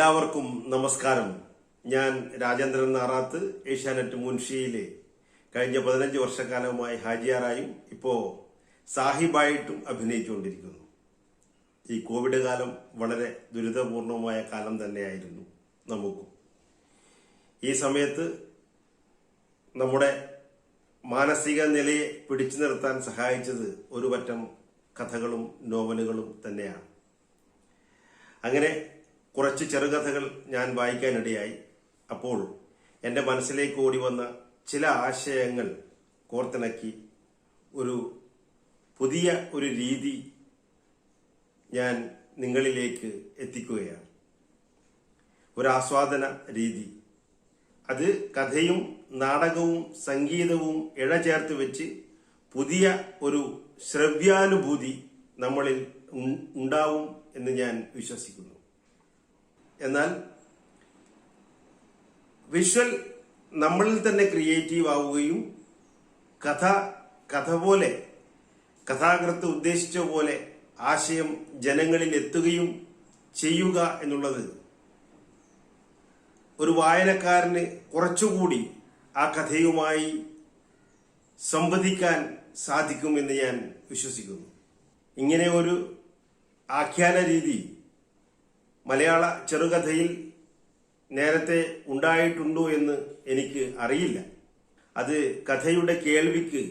എല്ലാവർക്കും നമസ്കാരം. ഞാൻ രാജേന്ദ്രൻ നാറാത്ത്, ഏഷ്യാനെറ്റ് മുൻഷിയിലെ കഴിഞ്ഞ 15 വർഷക്കാലമായി ഹാജിയാറായും ഇപ്പോൾ സാഹിബായിട്ടും അഭിനയിച്ചുകൊണ്ടിരിക്കുന്നു. ഈ കോവിഡ് കാലം വളരെ ദുരിതപൂർണമായ കാലം തന്നെയായിരുന്നു നമുക്കും. ഈ സമയത്ത് നമ്മുടെ മാനസിക നിലയെ പിടിച്ചു നിർത്താൻ സഹായിച്ചത് ഒരു പറ്റം കഥകളും നോവലുകളും തന്നെയാണ്. അങ്ങനെ കുറച്ച് ചെറുകഥകൾ ഞാൻ വായിക്കാനിടയായി. അപ്പോൾ എൻ്റെ മനസ്സിലേക്ക് ഓടി വന്ന ചില ആശയങ്ങൾ കോർത്തിണക്കി ഒരു പുതിയ ഒരു രീതി ഞാൻ നിങ്ങളിലേക്ക് എത്തിക്കുകയാണ്. ഒരു ആസ്വാദന രീതി. അത് കഥയും നാടകവും സംഗീതവും ഇഴചേർത്ത് വെച്ച് പുതിയ ഒരു ശ്രവ്യാനുഭൂതി നമ്മളിൽ ഉണ്ടാവും എന്ന് ഞാൻ വിശ്വസിക്കുന്നു. എന്നാൽ വിഷ്വൽ നമ്മളിൽ തന്നെ ക്രിയേറ്റീവ് ആവുകയും കഥ പോലെ കഥാകൃത്ത് ഉദ്ദേശിച്ച പോലെ ആശയം ജനങ്ങളിൽ എത്തുകയും ചെയ്യുക എന്നുള്ളത് ഒരു വായനക്കാരന് കുറച്ചുകൂടി ആ കഥയുമായി സംവദിക്കാൻ സാധിക്കുമെന്ന് ഞാൻ വിശ്വസിക്കുന്നു. ഇങ്ങനെ ഒരു ആഖ്യാന രീതി മലയാള ചെറുകഥയിൽ നേരത്തെ ഉണ്ടായിട്ടുണ്ടോ എന്ന് എനിക്ക് അറിയില്ല. അത് കഥയുടെ കേൾവിക്ക്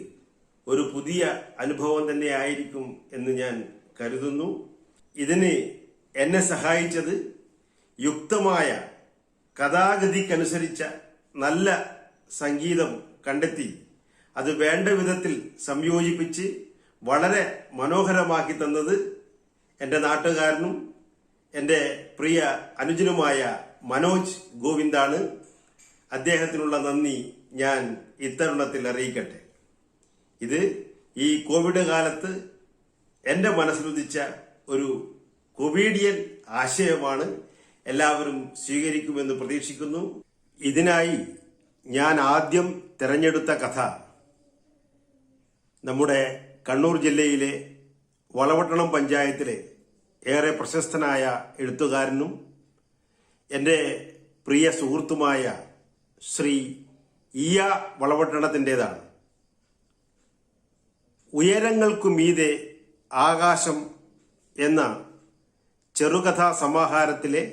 ഒരു പുതിയ അനുഭവം തന്നെ ആയിരിക്കും എന്ന് ഞാൻ കരുതുന്നു. ഇതിന് എന്നെ സഹായിച്ചത് യുക്തമായ കഥാഗതിക്കനുസരിച്ച നല്ല സംഗീതം കണ്ടെത്തി അത് വേണ്ട വിധത്തിൽ സംയോജിപ്പിച്ച് വളരെ മനോഹരമാക്കി തന്നത് എൻ്റെ നാട്ടുകാരനും എൻ്റെ പ്രിയ അനുജനുമായ മനോജ് ഗോവിന്ദാണ്. അദ്ദേഹത്തിനുള്ള നന്ദി ഞാൻ ഇത്തരുണത്തിൽ അറിയിക്കട്ടെ. ഇത് ഈ കോവിഡ് കാലത്ത് എൻ്റെ മനസ്സിലുദിച്ച ഒരു കൊമേഡിയൻ ആശയമാണ്. എല്ലാവരും സ്വീകരിക്കുമെന്ന് പ്രതീക്ഷിക്കുന്നു. ഇതിനായി ഞാൻ ആദ്യം തിരഞ്ഞെടുത്ത കഥ നമ്മുടെ കണ്ണൂർ ജില്ലയിലെ വളപട്ടണം പഞ്ചായത്തിലെ ഏറെ പ്രശസ്തനായ എഴുത്തുകാരനും എൻ്റെ പ്രിയ സുഹൃത്തുമായ ശ്രീ ഇയ വളപട്ടണത്തിൻ്റെതാണ്. ഉയരങ്ങൾക്കു മീതെ ആകാശം എന്ന ചെറുകഥാ സമാഹാരത്തിലെ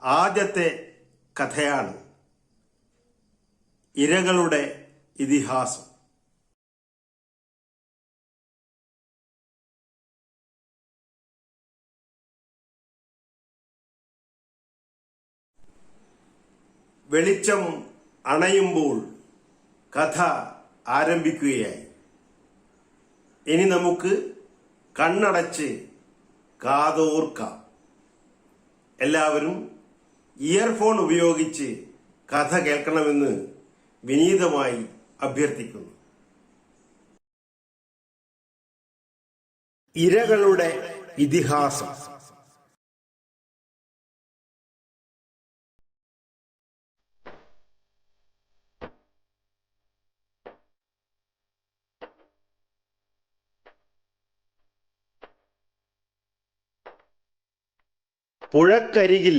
ആദ്യത്തെ കഥയാണ് ഇരകളുടെ ഇതിഹാസം. വെളിച്ചം അണയുമ്പോൾ കഥ ആരംഭിക്കുകയായി. ഇനി നമുക്ക് കണ്ണടച്ച് കാതോർക്കാം. എല്ലാവരും ഇയർഫോൺ ഉപയോഗിച്ച് കഥ കേൾക്കണമെന്ന് വിനീതമായി അഭ്യർത്ഥിക്കുന്നു. ഇരകളുടെ ഇതിഹാസം. പുഴക്കരികിൽ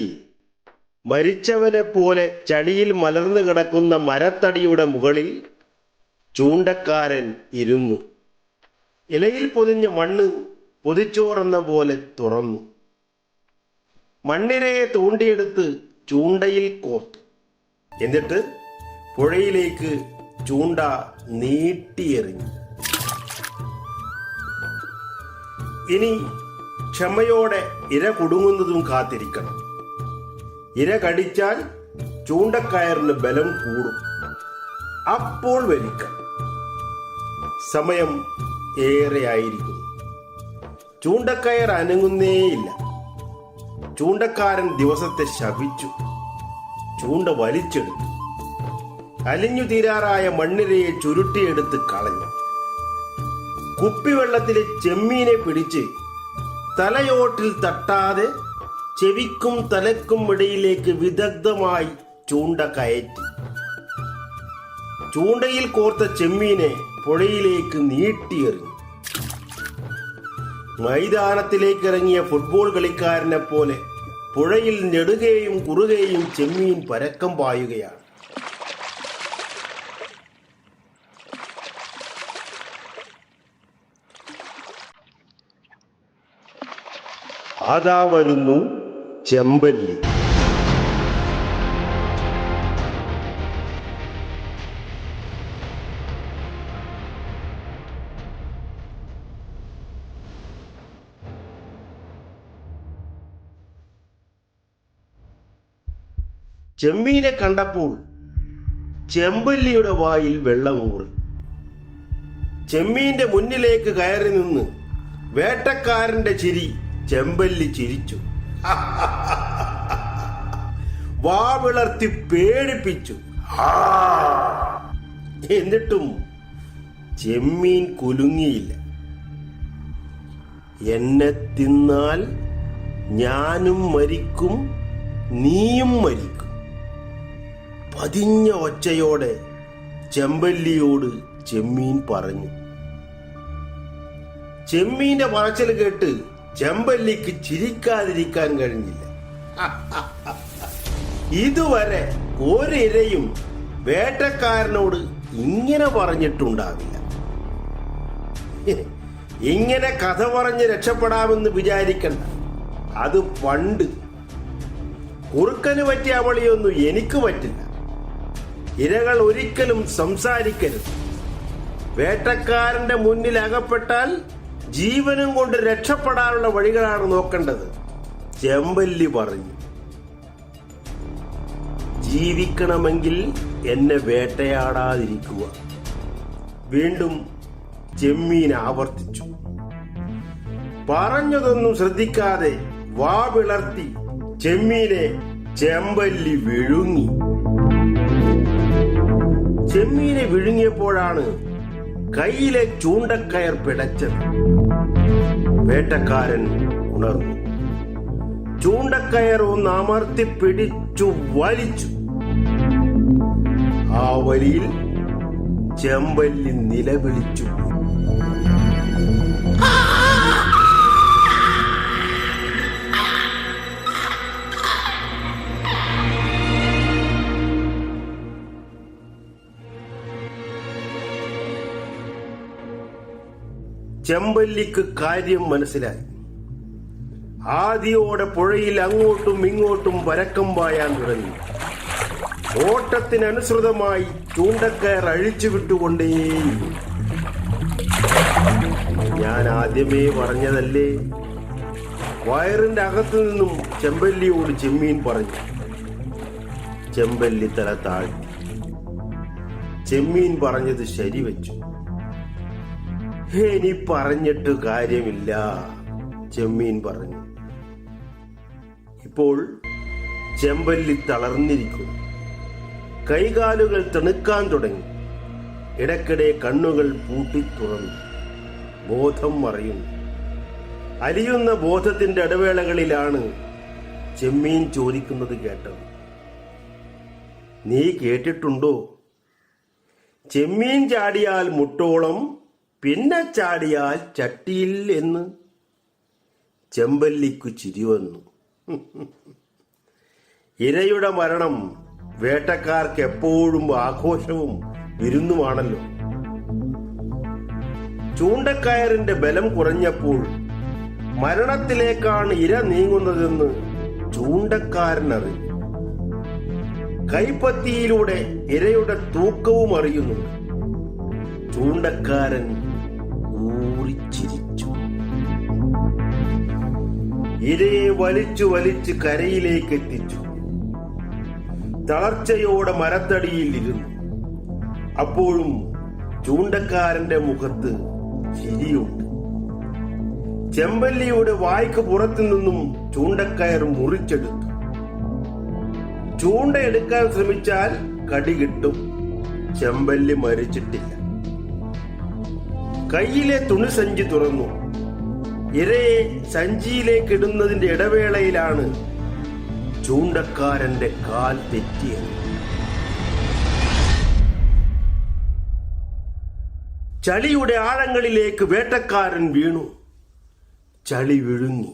മരിച്ചവനെ പോലെ ചളിയിൽ മലർന്നു കിടക്കുന്ന മരത്തടിയുടെ മുകളിൽ ചൂണ്ടക്കാരൻ ഇരുന്നു. ഇലയിൽ പൊതിഞ്ഞ മണ്ണ് പൊതിച്ചോറെന്ന പോലെ തുറന്നു. മണ്ണിരയെ തോണ്ടിയെടുത്ത് ചൂണ്ടയിൽ കോർത്തു. എന്നിട്ട് പുഴയിലേക്ക് ചൂണ്ട നീട്ടിയെറിഞ്ഞു. ഇനി ക്ഷമയോടെ ഇര കുടുങ്ങുന്നതും കാത്തിരിക്കണം. ഇര കടിച്ചാൽ ചൂണ്ടക്കയറിന് ബലം കൂടും. അപ്പോൾ വലിക്കണം. സമയം ഏറെയായിരിക്കുന്നു. ചൂണ്ടക്കയർ അനങ്ങുന്നേയില്ല. ചൂണ്ടക്കാരൻ ദിവസത്തെ ശപിച്ചു. ചൂണ്ട വലിച്ചെടുത്തു. അലിഞ്ഞു തീരാറായ മണ്ണിരയെ ചുരുട്ടിയെടുത്ത് കളഞ്ഞു. കുപ്പിവെള്ളത്തിലെ ചെമ്മീനെ പിടിച്ച് തലയോട്ടിൽ തട്ടാതെ ചെവിക്കും തലക്കും ഇടയിലേക്ക് വിദഗ്ധമായി ചൂണ്ട കയറ്റി. ചൂണ്ടയിൽ കോർത്ത ചെമ്മീനെ പുഴയിലേക്ക് നീട്ടിയെറിഞ്ഞു. മൈതാനത്തിലേക്ക് ഇറങ്ങിയ ഫുട്ബോൾ കളിക്കാരനെ പോലെ പുഴയിൽ നെടുകയും കുറുകയും ചെമ്മീൻ പരക്കം പായുകയാണ്. അതാ വരുന്നു ചെമ്പല്ലി. ചെമ്മീനെ കണ്ടപ്പോൾ ചെമ്പല്ലിയുടെ വായിൽ വെള്ളമൂറി. ചെമ്മീന്റെ മുന്നിലേക്ക് കയറി നിന്ന് വേട്ടക്കാരന്റെ ചിരി ചെമ്പല്ലി ചിരിച്ചു. വാ വിളർത്തി പേടിപ്പിച്ചു. എന്നിട്ടും ചെമ്മീൻ കുലുങ്ങിയില്ല. എന്നെ തിന്നാൽ ഞാനും മരിക്കും, നീയും മരിക്കും. പതിഞ്ഞ ഒച്ചയോടെ ചെമ്പല്ലിയോട് ചെമ്മീൻ പറഞ്ഞു. ചെമ്മീന്റെ പറച്ചിൽ കേട്ട് ചെമ്പല്ലിക്ക് ചിരിക്കാതിരിക്കാൻ കഴിഞ്ഞില്ല. ഇതുവരെ ഒരിരയും വേട്ടക്കാരനോട് ഇങ്ങനെ പറഞ്ഞിട്ടുണ്ടാവില്ല. ഇങ്ങനെ കഥ പറഞ്ഞ് രക്ഷപ്പെടാമെന്ന് വിചാരിക്കണ്ട. അത് പണ്ട്. കുറുക്കന് പറ്റിയ അവളിയൊന്നും എനിക്ക് പറ്റില്ല. ഇരകൾ ഒരിക്കലും സംസാരിക്കരുത്. വേട്ടക്കാരന്റെ മുന്നിൽ അകപ്പെട്ടാൽ ജീവനും കൊണ്ട് രക്ഷപ്പെടാനുള്ള വഴികളാണ് നോക്കേണ്ടത്, ചെമ്പല്ലി പറഞ്ഞു. ജീവിക്കണമെങ്കിൽ എന്നെ വേട്ടയാടാതിരിക്കുക, വീണ്ടും ചെമ്മീൻ ആവർത്തിച്ചു. പറഞ്ഞതൊന്നും ശ്രദ്ധിക്കാതെ വാ വിളർത്തി ചെമ്മീനെ ചെമ്പല്ലി വിഴുങ്ങി. ചെമ്മീനെ വിഴുങ്ങിയപ്പോഴാണ് കയ്യിലെ ചൂണ്ടക്കയർ പിടച്ചത്. വേട്ടക്കാരൻ ഉണർന്നു. ചൂണ്ടക്കയർ ഒന്ന് അമർത്തി പിടിച്ചു വലിച്ചു. ആ വലിയിൽ ചെമ്പല്ലി നിലവിളിച്ചു. ചെമ്പല്ലിക്ക് കാര്യം മനസ്സിലായി. ആദിയോടെ പുഴയിൽ അങ്ങോട്ടും ഇങ്ങോട്ടും പരക്കം പായാൻ തുടങ്ങി. ഓട്ടത്തിനനുസൃതമായി ചൂണ്ടക്കയർ അഴിച്ചുവിട്ടുകൊണ്ടേയിരുന്നു. ഞാൻ ആദ്യമേ പറഞ്ഞതല്ലേ, വയറിന്റെ അകത്തു നിന്നും ചെമ്പല്ലിയോട് ചെമ്മീൻ പറഞ്ഞു. ചെമ്പല്ലി തല താഴ്ത്തി. ചെമ്മീൻ പറഞ്ഞത് ശരിവെച്ചു. ഇനി പറഞ്ഞിട്ട് കാര്യമില്ല, ചെമ്മീൻ പറഞ്ഞു. ഇപ്പോൾ ചെമ്പല്ലി തളർന്നിരിക്കുന്നു. കൈകാലുകൾ തണുക്കാൻ തുടങ്ങി. ഇടയ്ക്കിടെ കണ്ണുകൾ പൂട്ടി തുറന്നു. ബോധം മറയുന്നു. അലിയുന്ന ബോധത്തിന്റെ ഇടവേളകളിലാണ് ചെമ്മീൻ ചോദിക്കുന്നത് കേട്ടത്. നീ കേട്ടിട്ടുണ്ടോ? ചെമ്മീൻ ചാടിയാൽ മുട്ടോളം, പിന്നെ ചാടിയാൽ ചട്ടിയിൽ എന്ന്. ചെമ്പല്ലിക്കു ചിരി വന്നു. ഇരയുടെ മരണം വേട്ടക്കാർക്ക് എപ്പോഴും ആഘോഷവും വിരുന്നുമാണല്ലോ. ചൂണ്ടക്കയറിന്റെ ബലം കുറഞ്ഞപ്പോൾ മരണത്തിലേക്കാണ് ഇര നീങ്ങുന്നതെന്ന് ചൂണ്ടക്കാരൻ അറിഞ്ഞു. കൈപ്പത്തിയിലൂടെ ഇരയുടെ തൂക്കവും അറിയുന്നുണ്ട്. ചൂണ്ടക്കാരൻ ഊറിച്ചിരിച്ചു. ഇരയെ വലിച്ചു വലിച്ച് കരയിലേക്ക് എത്തിച്ചു. തളർച്ചയോടെ മരത്തടിയിൽ ഇരുന്നു. അപ്പോഴും ചൂണ്ടക്കാരന്റെ മുഖത്ത് ചിരിയുണ്ട്. ചെമ്പല്ലിയുടെ വായ്ക്ക് പുറത്തു നിന്നും ചൂണ്ടക്കയർ മുറിച്ചെടുത്തു. ചൂണ്ടയെടുക്കാൻ ശ്രമിച്ചാൽ കടി കിട്ടും. ചെമ്പല്ലി മരിച്ചിട്ടില്ല. കയ്യിലെ തുണിസഞ്ചി തുറന്നു. ഇരയെ സഞ്ചിയിലേക്ക് ഇടുന്നതിന്റെ ഇടവേളയിലാണ് ചൂണ്ടക്കാരന്റെ കാൽ തെറ്റിയത്. ചളിയുടെ ആഴങ്ങളിലേക്ക് വേട്ടക്കാരൻ വീണു. ചളി വിഴുങ്ങി.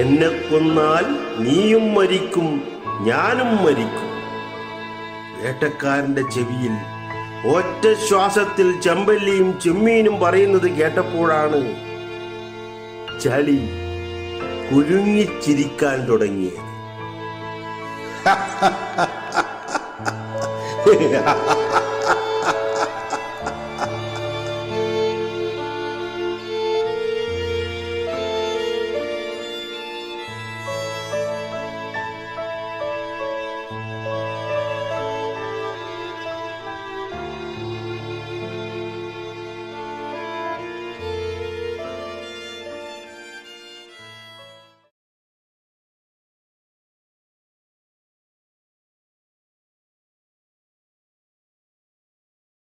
എന്നെ കൊന്നാൽ നീയും മരിക്കും, ഞാനും മരിക്കും. വേട്ടക്കാരന്റെ ചെവിയിൽ ഒറ്റ ശ്വാസത്തിൽ ചെമ്പല്ലിയും ചെമ്മീനും പറയുന്നത് കേട്ടപ്പോഴാണ് ചളി കുലുങ്ങിച്ചിരിക്കാൻ തുടങ്ങിയത്.